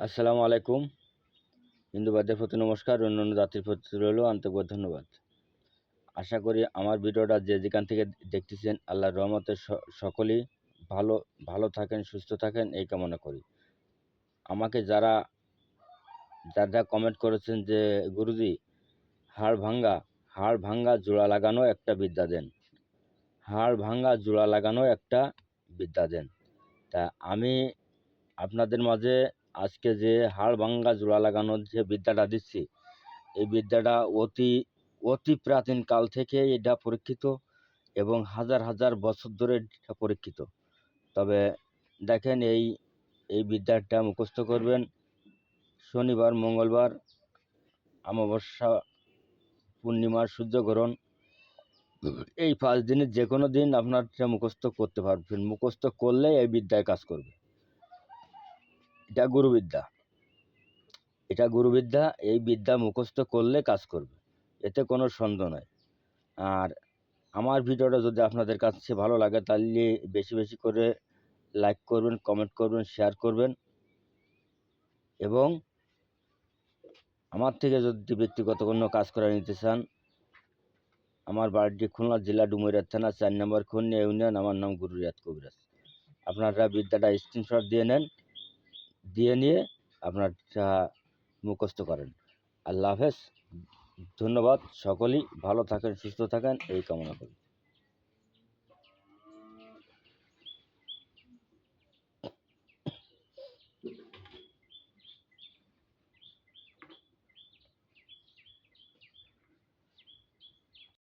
আসসালামু আলাইকুম। হিন্দু ভাইদের প্রতি নমস্কার, অন্যান্য জাতির প্রতি রইল আন্তরিক ধন্যবাদ। আশা করি আমার ভিডিওটা যে যেখান থেকে দেখতেছেন আল্লাহর রহমতে সকলেই ভালো ভালো থাকেন, সুস্থ থাকেন এই কামনা করি। আমাকে যারা কমেন্ট করেছেন যে গুরুজি হাড় ভাঙ্গা জোড়া লাগানো একটা বিদ্যা দেন, হাড় ভাঙ্গা জোড়া লাগানো একটা বিদ্যা দেন। তা আমি আপনাদের মাঝে আজকে যে হাড় ভাঙ্গা জোড়া লাগানোর যে বিদ্যাটা দিচ্ছি, এই বিদ্যাটা অতি প্রাচীন কাল থেকে এটা পরীক্ষিত এবং হাজার হাজার বছর ধরে এটা পরীক্ষিত। তবে দেখেন এই বিদ্যাটা মুখস্থ করবেন শনিবার, মঙ্গলবার, অমাবস্যা, পূর্ণিমার, সূর্যগ্রহণ, এই 5 দিনের যে কোনো দিন আপনার মুখস্থ করতে পারবেন। মুখস্থ করলে এই বিদ্যায় কাজ করবে। এটা গুরুবিদ্যা, এই বিদ্যা মুখস্থ করলে কাজ করবে, এতে কোনো সন্দেহ নাই। আর আমার ভিডিওটা যদি আপনাদের কাছে ভালো লাগে তাহলে বেশি বেশি করে লাইক করবেন, কমেন্ট করবেন, শেয়ার করবেন এবং আমার থেকে যদি ব্যক্তিগত কোনো কাজ করে নিতে চান, আমার বাড়িটি খুলনা জেলা ডুমুরিয়া থানা 4 নম্বর খুলনা ইউনিয়ন। আমার নাম গুরু রিয়াদ কবিরাজ। আপনারা বিদ্যাটা স্ক্রিনশট দিয়ে নেন, দিয়ে নিয়ে আপনারা মুখস্থ করেন। আল্লাহ হাফেজ। ধন্যবাদ। সকলেই ভালো থাকেন, সুস্থ থাকেন এই কামনা করি।